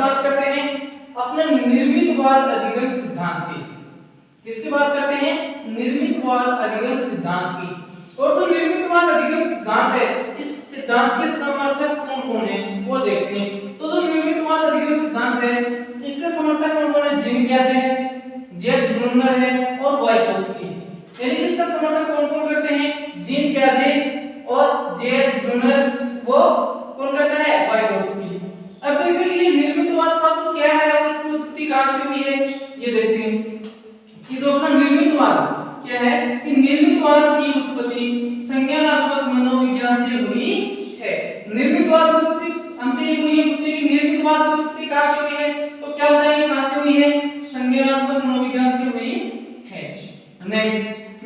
बात करते हैं अपने निर्मितवाद अधिगम सिद्धांत की। किसकी बात करते हैं? निर्मितवाद अधिगम सिद्धांत की। और जो निर्मितवाद अधिगम सिद्धांत है, इस सिद्धांत के समर्थक कौन कौन है वो देखते हैं। तो जो निर्मितवाद अधिगम सिद्धांत है, इसके समर्थक कौन कौन है? जीन पियाजे है, जेस ब्रूनर है और वाइकोव्स्की। यानी इसका समर्थन कौन कौन करते हैं? जीन पियाजे और जेस ब्रूनर, वो कौन करता है? वाइकोव्स्की। अब देखते हैं ये निर्मितवाद शब्द क्या है और इसकी उत्पत्ति कहां से हुई है, ये देखते हैं कि जो अपना निर्मितवाद क्या है कि निर्मितवाद की उत्पत्ति संज्ञानात्मक मनोविज्ञान से हुई है। निर्मितवाद की उत्पत्ति हमसे ये हुई है, पूछे कि निर्मितवाद की उत्पत्ति कहां से हुई है, तो क्या बताएंगे कहां से हुई है? संज्ञानात्मक मनोविज्ञान से हुई है। नेक्स्ट,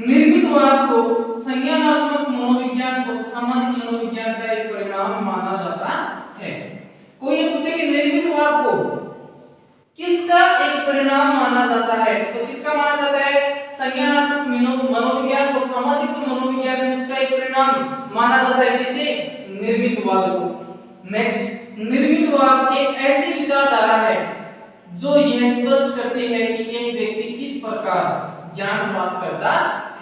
निर्मितवाद को संज्ञानात्मक मनोविज्ञान और सामाजिक मनोविज्ञान का एक परिणाम माना जाता है। कोई ये पूछे कि निर्मितवाद को किसका एक परिणाम माना जाता है, तो किसका माना जाता है? संज्ञानात्मक मनोविज्ञान और सामाजिक जो मनोविज्ञान है उसका एक परिणाम माना जाता है। किसे? निर्मितवाद को। नेक्स्ट, निर्मितवाद एक ऐसी विचारधारा है जो यह स्पष्ट करती है कि एक व्यक्ति किस प्रकार ज्ञान प्राप्त करता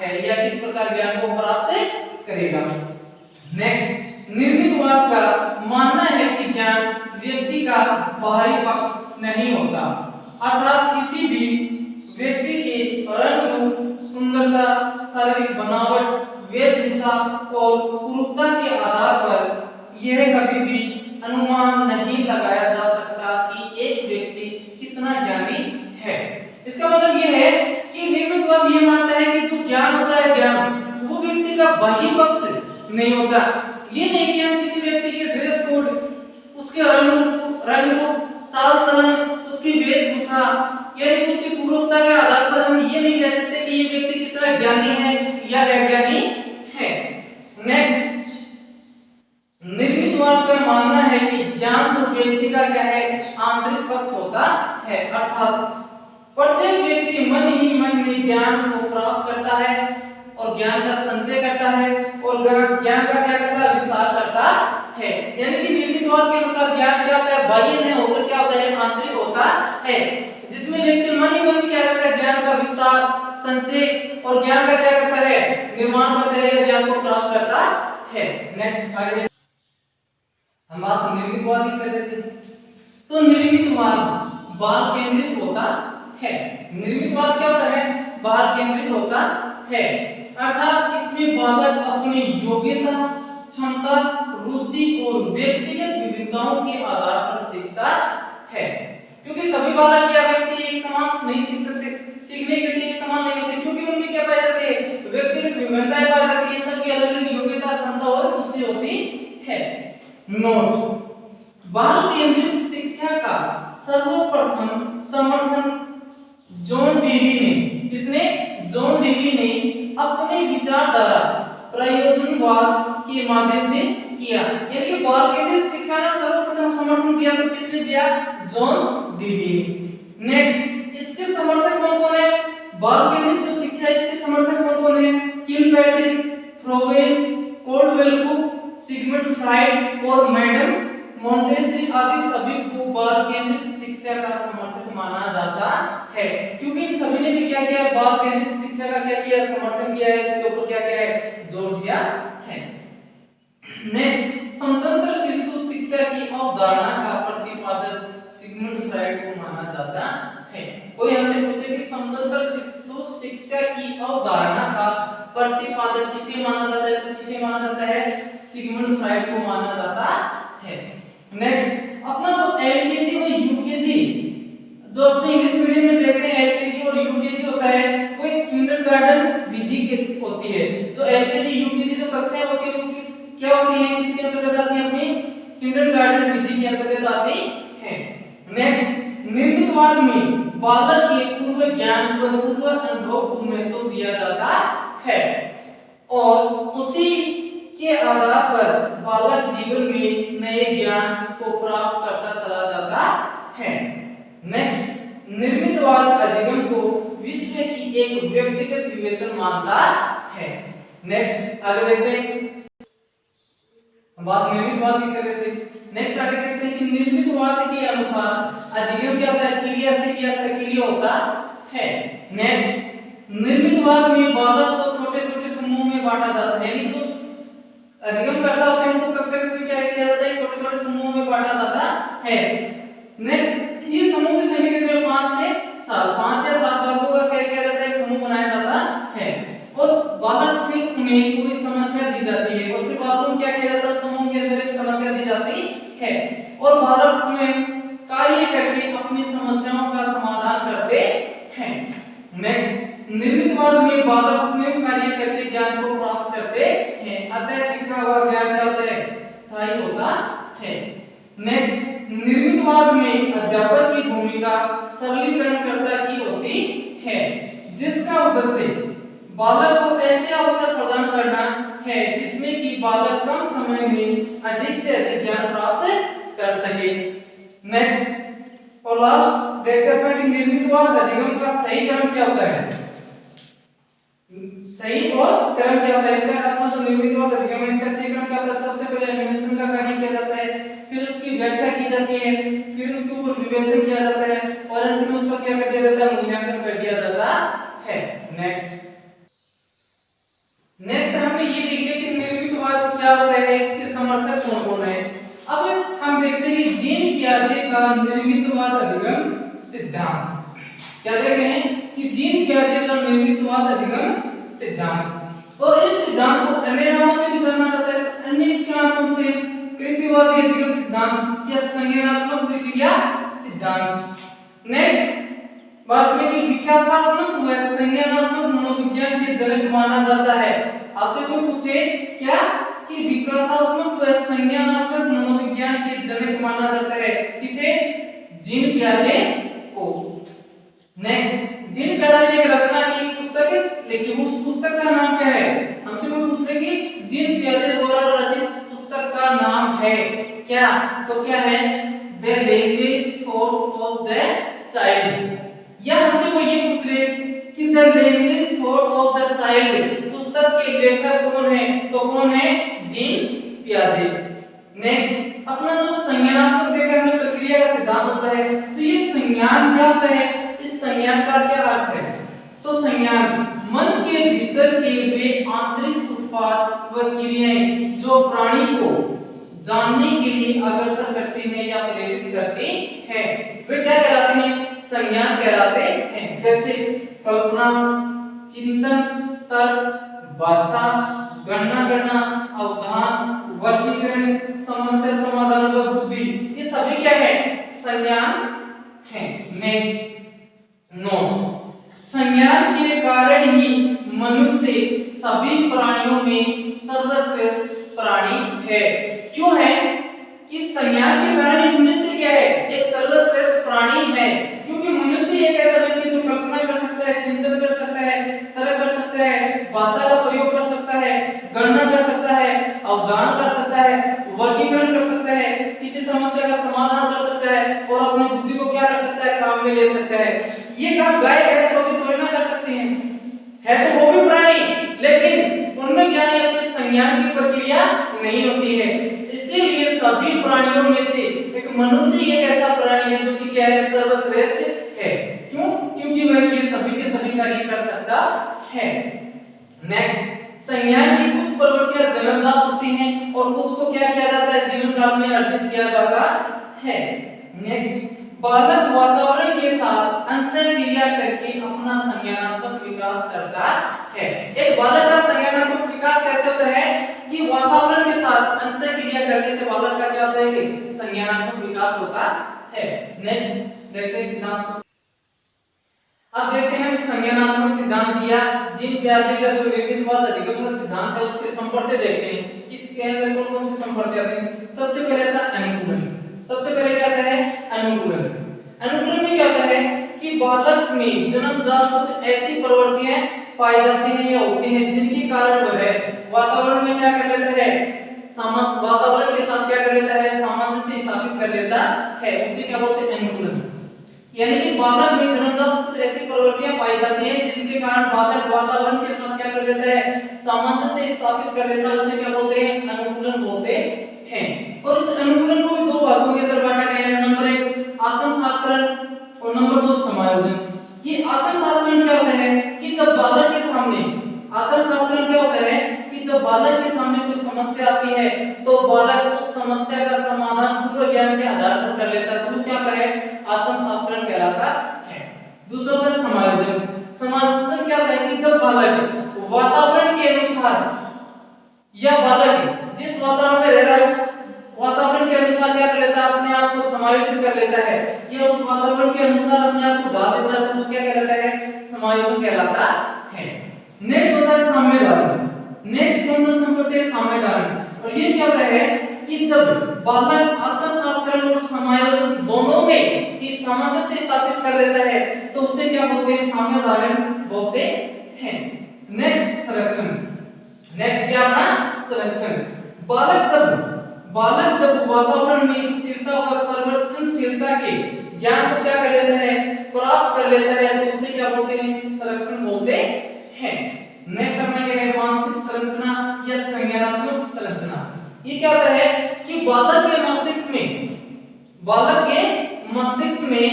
है या किस प्रकार ज्ञान को प्राप्त करेगा। नेक्स्ट, निर्मितवाद का मानना है कि ज्ञान व्यक्ति का बाहरी पक्ष नहीं होता, अर्थात किसी भी व्यक्ति के रंग रूप, सुंदरता, शारीरिक बनावट, वेशभूषा और कुरूपता के आधार पर यह कभी भी अनुमान नहीं लगाया जा सकता कि एक व्यक्ति कितना ज्ञानी है। इसका मतलब यह है कि निर्मितवाद यह मानता है कि जो ज्ञान होता है, ज्ञान वो व्यक्ति का बाह्य पक्ष नहीं होता। ये नहीं कि हम किसी व्यक्ति के ड्रेस कोड, उसके रंग रूप, चाल चलन, उसकी वेशभूषा यानी उसकी पूर्वता के आधार पर हम ये नहीं कह सकते कि ये व्यक्ति कितना ज्ञानी है या अज्ञानी है। नेक्स्ट, निर्मितवाद का मानना है कि ज्ञान तो व्यक्ति का क्या है? आंतरिक पक्ष होता है, अर्थात प्रत्येक व्यक्ति मन ही मन में ज्ञान को प्राप्त करता है और ज्ञान का संचय करता है और ज्ञान का क्या करता है? विस्तार करता है। यानी कि निर्मितवाद के अनुसार ज्ञान क्या होता है? बाह्य नहीं होकर क्या होता है? आंतरिक होता है, जिसमें व्यक्ति मन ही मन में क्या करता है? ज्ञान का विस्तार, संचय और ज्ञान का क्या करता है? निर्माण करता है, ज्ञान को प्राप्त करता है। नेक्स्ट, आगे हम बात निर्मितवाद की कर रहे थे। तो निर्मितवाद बाहर केंद्रित होता है। निर्मितवाद क्या होता है? बाहर केंद्रित होता है, अर्थात इसमें बालक अपनी योग्यता, क्षमता, रुचि और व्यक्तिगत विविधताओं के आधार पर सीखता है। क्योंकि सभी बालक क्या करते हैं? एक समान नहीं सीख सकते, सीखने के लिए एक समान नहीं होते, क्योंकि उनमें क्या पाई जाती है? व्यक्तिगत विविधताएं पाई जाती है, सबकी अलग अलग योग्यता, क्षमता और रुचि होती है। नोट, बाल केंद्रित शिक्षा का सर्वप्रथम समर्थन जॉन डेवी ने, किसने? जॉन डेवी ने अपने विचारधारा प्रयोजनवाद के माध्यम से किया। यानी कि बाल केंद्रित शिक्षा का सर्वप्रथम समर्थन दिया तो किसने दिया? जॉन डेवी ने। नेक्स्ट, इसके समर्थक कौन कौन है? बाल केंद्रित जो शिक्षा है इसके समर्थक कौन कौन है? Kilpatrick, Froebel, Caldwell Cook, Sigmund Freud और मैडम मोंटेसरी आदि सभी को बाल केंद्रित शिक्षा का समर्थक माना जाता है, क्योंकि इन सभी ने भी क्या किया? बाल केंद्रित शिक्षा का क्या किया? समर्थन किया है, इसके ऊपर क्या किया है? जोर दिया है। नेक्स्ट, स्वतंत्र शिशु शिक्षा की अवधारणा का प्रतिपादक सिगमंड फ्राइड को माना जाता है। कोई हमसे पूछे कि स्वतंत्र शिशु शिक्षा की अवधारणा का प्रतिपादक किसे माना जाता है, तो किसे माना जाता है? सिगमंड फ्राइड को माना जाता है। नेक्स्ट, अपना जो एलकेजी और यूकेजी जो अपने इंग्लिश मीडियम में देखते हैं, एलकेजी और यूकेजी होता है, वो एक किंडरगार्टन विधि की होती है। जो एलकेजी यूकेजी जो कक्षाएं होती है वो क्या होती है? किसके अंतर्गत आती है? अपनी किंडरगार्टन विधि के अंतर्गत आती है। नेक्स्ट, निर्मितवाद में बालक के पूर्व ज्ञान व पूर्व अनुभव को महत्व दिया जाता है और उसी के आधार पर बालक जीवन में नए ज्ञान को प्राप्त करता चला जाता है। नेक्स्ट, निर्मितवाद अधिगम को विश्व की एक व्यक्तिगत विवेचन मानता है। नेक्स्ट, आगे देखते हैं, हम बात निर्मितवाद की कर रहे थे। नेक्स्ट आगे देखते हैं कि निर्मितवाद के अनुसार अधिगम क्या होता है, क्रिया से क्या सक्रिय होता है। नेक्स्ट, निर्मितवाद में बालक को छोटे छोटे समूह में बांटा जाता है, यानी तो अधिगम करता होते हैं उनको कक्षा में क्या किया जाता है, छोटे छोटे समूहों में बांटा जाता है। नेक्स्ट, ये समूह की संख्या कितनी है, 5 से 7, 5 या 7 बालकों का क्या किया जाता है, समूह बनाया जाता है। और बालक फिर उन्हें कोई समस्या दी जाती है और फिर बालकों को क्या किया जाता है, समूह के अंदर एक समस्या दी जाती है और बालक स्वयं कार्य करके अपनी समस्याओं का समाधान करते हैं। नेक्स्ट, निर्मितवाद में बालक स्वयं कार्य करके ज्ञान को प्राप्त करते हैं, अतः सीखा हुआ ज्ञान क्या होता है, स्थायी होता है। नेक्स्ट, निर्मितवाद में अध्यापक की भूमिका सरलीकरणकर्ता की होती है, जिसका उद्देश्य बालक को ऐसे अवसर प्रदान करना है जिसमें कि बालक कम समय में अधिक से अधिक ज्ञान प्राप्त कर सके। नेक्स्ट, और लास्ट देखते हैं कि निर्मितवाद अधिगम का सही क्रम क्या होता है, सही और क्रम क्या होता है। इसका अपना जो निर्मितवाद अधिगम है इसका सही क्रम क्या होता है, सबसे पहले एनिमेशन का कार्य किया जाता है, फिर उसकी व्याख्या की जाती है, फिर उसके ऊपर विवेचन किया जाता है और अंत में उसका क्या कर दिया जाता है, मूल्यांकन कर दिया जाता है। नेक्स्ट हमने ये देखा कि निर्मितवाद क्या होता है, इसके समर्थक कौन कौन है। अब हम देखते हैं कि जीन पियाजे का निर्मितवाद अधिगम सिद्धांत। क्या देख रहे हैं कि जीन पियाजे का निर्मितवाद अधिगम सिद्धांत, और इस सिद्धांत को अन्य नामों से भी जाना जाता है। अन्य इसके नाम से कृतिवादी अधिगम सिद्धांत या संज्ञानात्मक प्रक्रिया सिद्धांत। नेक्स्ट बात में कि विकासात्मक व संज्ञानात्मक मनोविज्ञान के जनक माना जाता है। आपसे कोई पूछे क्या कि विकासात्मक व संज्ञानात्मक मनोविज्ञान के जनक माना जाता है किसे, जीन पियाजे को। नेक्स्ट, जीन पियाजे ने एक रचना की पुस्तक लिखी, उस पुस्तक का नाम क्या है, हमसे कोई पूछे कि जीन पियाजे द्वारा रचित पुस्तक का नाम है क्या, तो क्या है, the language thought of the child. या हमसे कोई ये पूछ ले कि the language thought of the child पुस्तक के लेखक कौन है, तो कौन है, जीन पियाजे। नेक्स्ट, अपना जो संज्ञानात्मक देखा हमने प्रक्रिया का सिद्धांत होता है, तो ये संज्ञान क्या होता है, इस संज्ञान का क्या अर्थ है, तो संज्ञान मन के भीतर के वे आंतरिक उत्पाद व क्रियाएं जो प्राणी को जानने के लिए अग्रसर करते हैं या प्रेरित करते हैं, वे क्या कहलाते हैं, संज्ञान कहलाते हैं। जैसे कल्पना, चिंतन, तर्क, भाषा, गणना करना, अवधान, वर्गीकरण, समस्या समाधान व बुद्धि, ये सभी क्या है, संज्ञान है। नेक्स्ट, नोट, संज्ञान के कारण ही मनुष्य सभी प्राणियों में सर्वश्रेष्ठ प्राणी है। क्यों है कि संज्ञान के कारण ही मनुष्य क्या है, एक सर्वश्रेष्ठ प्राणी है, क्योंकि मनुष्य एक ऐसा व्यक्ति जो कल्पना कर सकता है, चिंतन कर सकता है, तर्क कर सकता है, भाषा का प्रयोग कर सकता है, गणना कर सकता है, अवधान कर सकता है, वर्गीकरण कर सकता है, किसी समस्या का समाधान कर सकता है और अपनी बुद्धि को क्या कर सकता है, काम में ले सकता है। ये काम गाय भैंस लोग थोड़ी ना कर सकते हैं, है तो वो भी प्राणी, लेकिन उनमें क्या नहीं होती, संज्ञान की प्रक्रिया नहीं होती है। इसीलिए सभी प्राणियों में से एक मनुष्य एक ऐसा प्राणी है जो कि क्या है, सर्वश्रेष्ठ है। क्यों, क्योंकि वह ये सभी के सभी कार्य कर सकता है। नेक्स्ट, संज्ञान की कुछ प्रवृत्तियां जन्मजात होती हैं और कुछ को क्या किया जाता है, जीवन काल में अर्जित किया जाता है। नेक्स्ट, बालक वातावरण के साथ अंतःक्रिया करके अपना संज्ञानात्मक विकास करता है। एक बालक का संज्ञानात्मक विकास कैसे होता है कि वातावरण के साथ अंतःक्रिया करने से बालक का क्या होता है कि संज्ञानात्मक विकास होता है। नेक्स्ट देखते हैं सिद्धांत। अब देखते हैं संज्ञानात्मक सिद्धांत दिया, जीन पियाजे का जो निर्मितवाद अधिगम का सिद्धांत है उसके संपर्क देखते हैं, इसके अंदर कौन कौन से संपर्क आते हैं। सबसे पहले आता है अनुकूलन। सबसे पहले क्या आता है, अनुकूलन। अनुकूलन में क्या होता है कि बालक में जन्मजात कुछ ऐसी प्रवृत्तियां पाई जाती हैं या होती हैं जिनके कारण वह वातावरण में क्या कर लेता है, वातावरण के साथ क्या कर लेता है, सामंजस्य स्थापित कर लेता है, उसे क्या बोलते हैं, अनुकूलन। यानी कि बालक में जन्मजात कुछ ऐसी प्रवृत्तियां पाई जाती हैं जिनके कारण बालक वातावरण के साथ क्या कर लेता है, सामंजस्य स्थापित कर लेता है, उसे क्या बोलते हैं, अनुकूलन बोलते हैं। और इस अनुकूलन को दो भागों के अंदर बांटा गया है। नंबर 1 आत्मसात शास्त्रण और नंबर 2 समायोजन। ये आकलन शास्त्रण क्या होता है कि जब बालक के सामने, आकलन शास्त्रण क्या होता है कि जब बालक के सामने कोई समस्या आती है तो बालक उस समस्या का समाधान पूर्व ज्ञान के आधार पर कर लेता है, तो क्या करे, आकलन शास्त्रण कहलाता है। दूसरा होता है समायोजन। समायोजन क्या होता है कि जब बालक वातावरण के अनुसार या बालक जिस वातावरण में रह रहा है उस वातावरण के अनुसार क्या कर लेता है, अपने आप को समायोजित कर लेता है या उस वातावरण के अनुसार अपने आप को डाल देता है, तो क्या कहलाता है, समायोजन कहलाता है। नेक्स्ट होता है साम्यधारण। नेक्स्ट कौन सा संपत्ति है, साम्यधारण। और ये क्या होता है कि जब बालक आकलन शास्त्रण और समायोजन दोनों में की सामंजस्य स्थापित कर लेता है तो उसे क्या बोलते हैं, साम्यधारण बोलते हैं। नेक्स्ट संरक्षण। नेक्स्ट क्या अपना संरक्षण। बालक जब वातावरण में स्थिरता और परिवर्तनशीलता के ज्ञान को क्या कर लेता है, प्राप्त कर लेता है, तो उसे क्या बोलते हैं, संरक्षण बोलते हैं। नेक्स्ट अपना क्या है, मानसिक संरचना या संज्ञानात्मक संरचना। ये क्या होता है कि बालक के मस्तिष्क में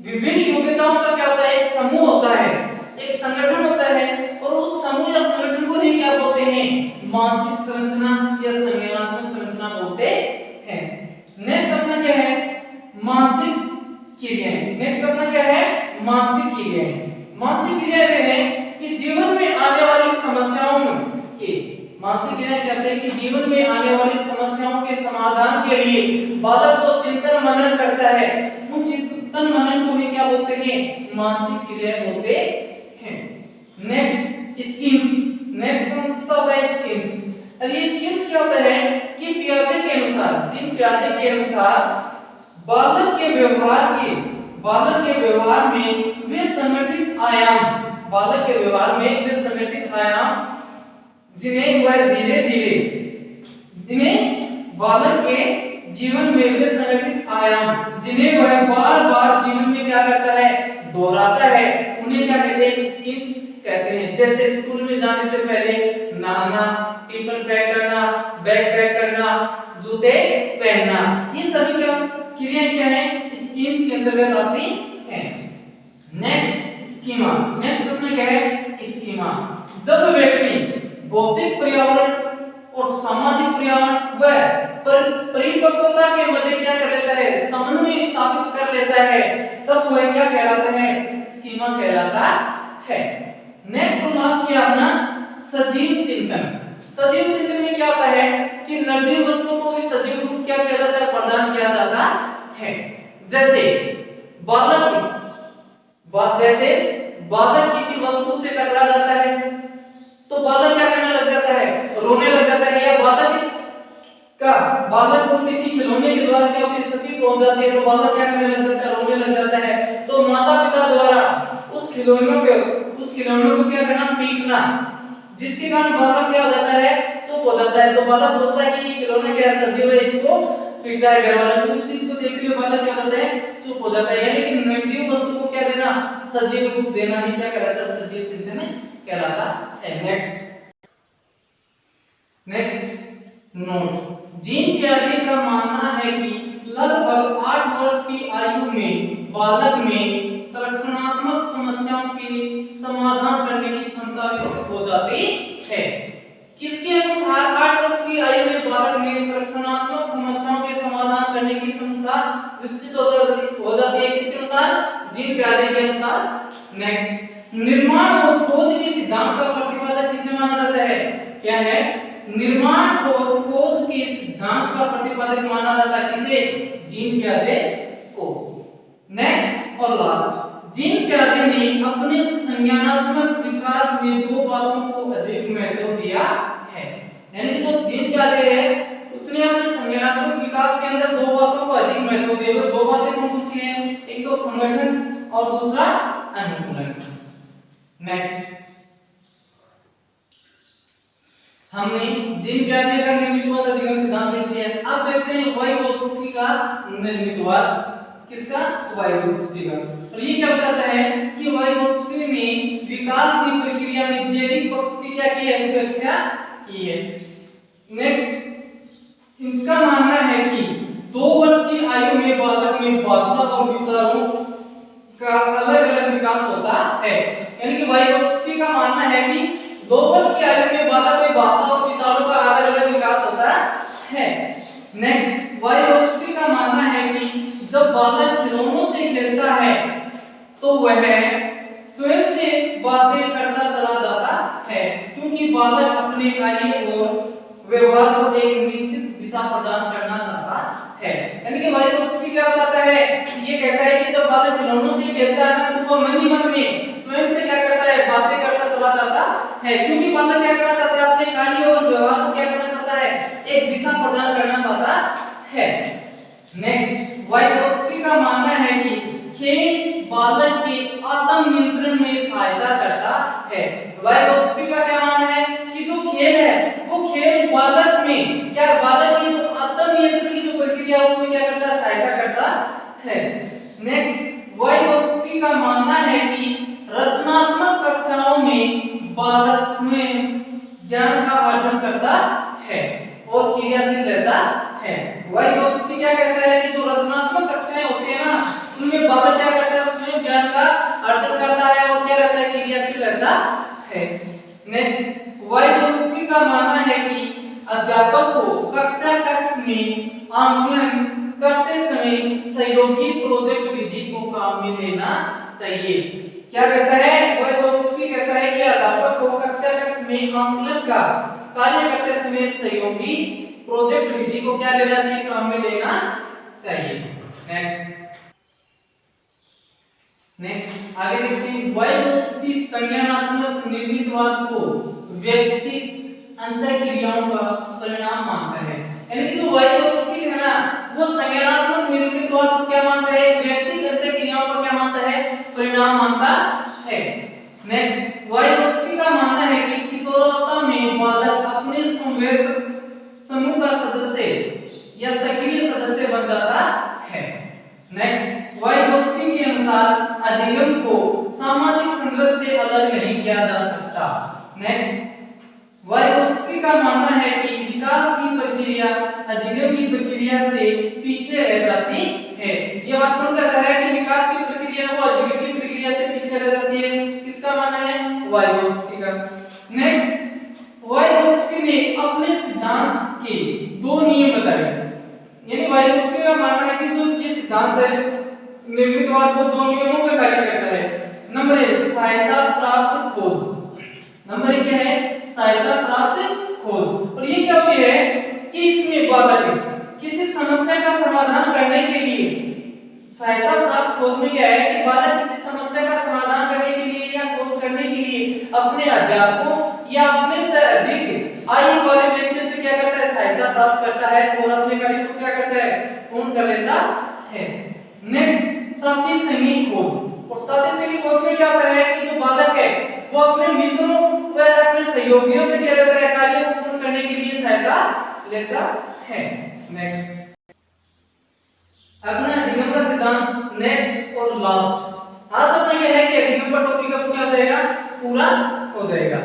विभिन्न योग्यताओं का क्या होता है, एक समूह होता है, एक संगठन होता है, और उस समूह या संगठन को ही क्या बोलते हैं, मानसिक संरचना या संज्ञानात्मक संरचना बोलते हैं। नेक्स्ट अपना क्या है, मानसिक क्रियाएं। नेक्स्ट अपना क्या है, मानसिक क्रियाएं। मानसिक क्रियाएं वे हैं कि जीवन में आने वाली समस्याओं के, मानसिक क्रियाएं कहते हैं कि जीवन में आने वाली समस्याओं के समाधान के लिए बालक जो चिंतन मनन करता है, उन चिंतन मनन को ही क्या बोलते हैं, मानसिक क्रियाएं बोलते हैं। Next schemes. नेक्स्ट कौन सा होता है, स्कीम्स। ये स्कीम्स क्या होता है कि पियाजे के अनुसार, जीन पियाजे के अनुसार बालक के व्यवहार में वे संगठित आयाम, बालक के व्यवहार में वे संगठित आयाम जिन्हें वह जिन्हें बालक के जीवन में वे संगठित आयाम जिन्हें वह बार-बार जीवन में क्या करता है, दोहराता है, उन्हें क्या कहते हैं, स्कीम्स कहते हैं। जैसे स्कूल में जाने से पहले नहाना, टिफिन पैक करना, बैग पैक करना, जूते पहनना, ये सभी क्या क्रियाएं क्या है, स्कीम्स के अंतर्गत आती हैं। Next schema. नेक्स्ट अपना क्या है, स्कीमा। जब व्यक्ति भौतिक पर्यावरण और सामाजिक पर्यावरण व परिपक्वता के मध्य क्या कर लेता है, समन्वय स्थापित कर लेता है, तब वह क्या कहलाता है, स्कीमा कहलाता है। नेक्स्ट और लास्ट क्या अपना सजीव चिंतन। सजीव चिंतन में क्या होता है कि निर्जीव वस्तुओं को भी सजीव रूप क्या किया जाता है, प्रदान किया जाता है। जैसे बालक किसी वस्तु से टकरा जाता है तो बालक क्या करने लग जाता है, रोने लग जाता है, या बालक को किसी खिलौने के द्वारा क्या होती है, क्षति पहुंच जाती है तो बालक क्या करने लग जाता है, रोने लग जाता है। तो माता पिता द्वारा उस खिलौनों को क्या करना, पीटना, जिसके कारण बालक क्या हो जाता है, चुप हो जाता है। तो बालक सोचता है कि खिलौना क्या सजीव है, इसको पीटा है घर वाले, तो उस चीज को देखते हुए बालक क्या हो जाता है, चुप हो जाता है। यानी कि निर्जीव वस्तु को क्या देना, सजीव रूप देना ही क्या कहलाता है, सजीव चिंतन कहलाता है। Next note. जीन पियाजे का मानना है कि लगभग 8 वर्ष की आयु में बालक में संरचनात्मक समस्याओं के समाधान करने की क्षमता विकसित हो जाती है। किसके अनुसार 8 वर्ष की आयु में बालक में संरचनात्मक समस्याओं के समाधान करने की क्षमता विकसित हो जाती है, किसके अनुसार, जीन पियाजे के अनुसार। नेक्स्ट, निर्माण और खोज के सिद्धांत का प्रतिपादक किसे माना जाता है, क्या है, निर्माण और खोज के सिद्धांत का प्रतिपादक माना जाता है किसे, जीन पियाजे को। नेक्स्ट और लास्ट, जीन पियाजे ने अपने संज्ञानात्मक विकास में 2 बातों को अधिक महत्व दिया है। यानी जो जीन पियाजे है उसने अपने संज्ञानात्मक विकास के अंदर 2 बातों को अधिक महत्व दिया है। 2 बातें कौन सी हैं, एक तो संगठन और दूसरा अनुकूलन। नेक्स्ट, हमने जीन पियाजे का निर्मितवाद अधिगम सिद्धांत देख लिया। अब देखते हैं वाइगोत्स्की का निर्मितवाद, किसका, वाइगोत्स्की का। और ये क्या बताता है कि वाइगोत्स्की ने विकास की प्रक्रिया में जैविक पक्ष की क्या की है, उपेक्षा की है। नेक्स्ट, इसका मानना है कि 2 वर्ष की आयु में बालक में भाषा और विचारों का अलग अलग विकास होता है। यानी कि वाइगोत्स्की का मानना है कि 2 वर्ष की आयु में बालक में भाषा और विचारों का अलग अलग विकास होता है। नेक्स्ट, वाइगोत्स्की का मानना है कि जब बालक खिलौनों से खेलता है तो वह स्वयं से बातें करता चला जाता है, क्योंकि बालक अपने कार्य और व्यवहार को एक निश्चित दिशा प्रदान करना चाहता है। यानी कि वाइगोत्स्की क्या बताता है, ये कहता है कि जब बालक खिलौनों से खेलता है ना तो वो मन ही मन में स्वयं से क्या करता है, बातें करता चला जाता है, क्योंकि बालक क्या करना चाहता है, अपने कार्य और व्यवहार को क्या करना चाहता है, एक दिशा प्रदान करना चाहता है। नेक्स्ट, वाइगोत्स्की का मानना है कि खेल बालक के आत्म नियंत्रण में सहायता करता है। वाइगोत्स्की का क्या मानना है कि जो खेल है वो खेल बालक में क्या, बालक की जो आत्म नियंत्रण की जो प्रक्रिया है उसमें क्या करता है, सहायता करता है। नेक्स्ट, वाइगोत्स्की का मानना है कि रचनात्मक कक्षाओं में बालक स्वयं ज्ञान का अर्जन करता है और क्रियाशील रहता है। वाइगोत्स्की क्या कहता है कि जो रचनात्मक कक्षाएं होती है ना उनमें बालक क्या करता है, स्वयं ज्ञान का अर्जन करता है और क्या रहता है, क्रियाशील रहता है। नेक्स्ट, वाइगोत्स्की का मानना है कि अध्यापक को कक्षा कक्ष में आंकलन करते समय सहयोगी प्रोजेक्ट विधि को काम में लेना चाहिए। क्या कहता है वाइगोत्स्की, कहता है कि अध्यापक को कक्षा कक्ष में आंकलन का कार्य करते समय सहयोगी प्रोजेक्ट विधि को क्या लेना चाहिए, काम में लेना चाहिए। नेक्स्ट आगे देखते हैं, वाइगोत्स्की संज्ञानात्मक निर्मितवाद को व्यक्ति अंतःक्रियाओं का परिणाम मानता है। यानी कि जो वाइगोत्स्की है ना वो संज्ञानात्मक निर्मितवाद को क्या मानता है, व्यक्ति अंतःक्रियाओं का क्या मानता है, परिणाम मानता है। नेक्स्ट, वाइगोत्स्की का मानना है कि किशोरावस्था में बालक अपने संवेशक समूह का सदस्य या सक्रिय सदस्य बन जाता है। नेक्स्ट, वाइगोत्स्की के अनुसार अधिगम को सामाजिक संदर्भ से अलग नहीं किया जा सकता। नेक्स्ट, वाइगोत्स्की का मानना है कि विकास की प्रक्रिया अधिगम की प्रक्रिया से पीछे रह जाती है। यह बात कौन कहता है कि विकास की प्रक्रिया वो अधिगम की प्रक्रिया से पीछे रह जाती है, किसका मानना है, वाइगोत्स्की का। नेक्स्ट, वाइगोत्स्की ने अपने सिद्धांत के 2 नियम बताए। यानी वाइगोत्स्की का मानना है कि जो ये सिद्धांत है निर्मितवाद वो 2 नियमों पर कार्य करता है। नंबर 1 सहायता प्राप्त खोज, नंबर 1 क्या है, सहायता प्राप्त खोज। और ये क्या होती है कि इसमें बालक किसी समस्या का समाधान करने के लिए, सहायता प्राप्त खोज में क्या है कि बालक किसी समस्या का समाधान करने के लिए या खोज करने के लिए अपने अध्यापकों या अपने से अधिक आयु वाले व्यक्तियों से क्या करता है, सहायता प्राप्त करता है और अपने कार्य को क्या करता है, पूर्ण कर लेता है। नेक्स्ट, साथी संगी खोज। और साथी संगी खोज में क्या होता है कि जो बालक है वो अपने मित्रों व अपने सहयोगियों से क्या करता है, कार्य को पूर्ण करने के लिए सहायता लेता है। नेक्स्ट, अपना अधिगम का सिद्धांत नेक्स्ट और लास्ट। आज अपना ये है कि अधिगम का टॉपिक अब क्या हो जाएगा, पूरा हो जाएगा।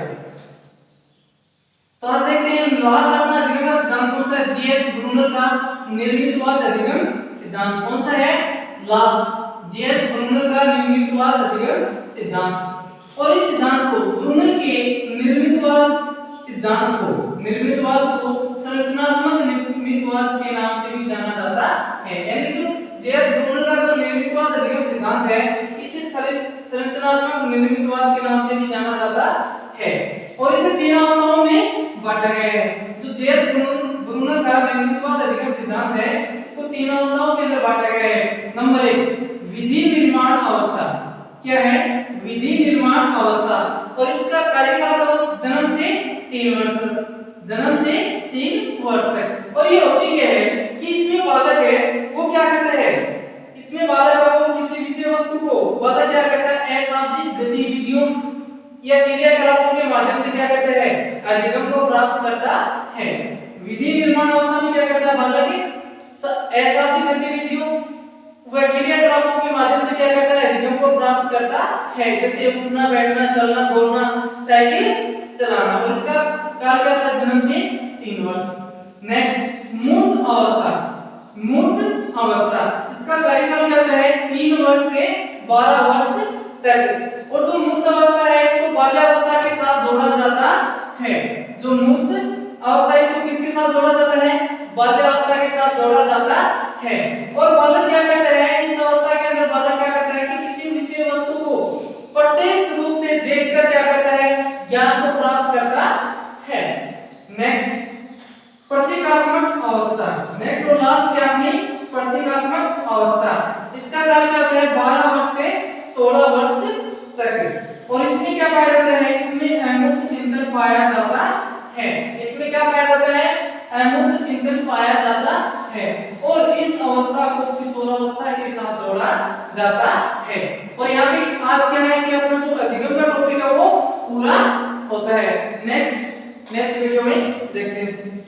तो आज देखते हैं लास्ट अपना अधिगम का सिद्धांत कौन सा है, जीएस ब्रूनर का निर्मितवाद अधिगम सिद्धांत कौन सा है, लास्ट जीएस ब्रूनर का निर्मितवाद अधिगम सिद्धांत। और इस सिद्धांत को ब्रूनर के निर्मितवाद को संरचनात्मक निर्मितवाद के नाम से भी जाना जाता है। यानी जो जेएस ब्रूनर का जो निर्मितवाद अधिगम सिद्धांत है इसे संरचनात्मक निर्मितवाद के नाम से भी जाना जाता है। और इसे 3 अवस्थाओं में बांटा गया है। जो जेएस ब्रूनर का निर्मितवाद अधिगम सिद्धांत है इसको 3 अवस्थाओं के अंदर बांटा गया है। नंबर 1 विधि निर्माण अवस्था, क्या है, विधि निर्माण अवस्था। और इसका कार्यकाल जन्म से 3 वर्ष तक। और ये होती क्या है कि इसमें बालक है वो क्या करता है, इसमें बालक है वो किसी विषय वस्तु को बालक क्या करता है, अशाब्दिक गतिविधियों या क्रियाकलापों के माध्यम से क्या करता है, अधिगम को प्राप्त करता है। विधि निर्माण अवस्था में क्या करता है बालक, अशाब्दिक गतिविधियों व क्रियाकलापों के माध्यम से क्या करता है, अधिगम को प्राप्त करता है। जैसे उठना, बैठना, चलना, दौड़ना, साइकिल चलाना। और इसका काल क्या था, जन्म से 3 वर्ष। नेक्स्ट मूर्त अवस्था, मूर्त अवस्था। इसका कार्यकाल क्या है 3 वर्ष से 12 वर्ष तक। और जो मूर्त अवस्था है इसको बाल्यावस्था के साथ जोड़ा जाता है। जो मूर्त अवस्था इसको किसके साथ जोड़ा जाता है, बाल्यावस्था के साथ जोड़ा जाता है। और बालक क्या करता है, इस अवस्था के अंदर बालक क्या करता है कि किसी विषय वस्तु को प्रत्यक्ष रूप से देखकर क्या करता है, ज्ञान को प्राप्त करता है। नेक्स्ट प्रतीकात्मक अवस्था। नेक्स्ट और लास्ट क्या है, प्रतीकात्मक अवस्था। इसका काल क्या है 12 वर्ष से 16 वर्ष तक। और इसमें क्या पाया जाता है, इसमें अमूर्त चिंतन पाया जाता है। इसमें क्या पाया जाता है, अमूर्त चिंतन पाया जाता है। और इस अवस्था को किशोरावस्था के साथ जोड़ा जाता है। और यहाँ पे आज क्या है कि अपना जो अधिगम का टॉपिक है वो पूरा होता है। नेक्स्ट वीडियो में देखते हैं।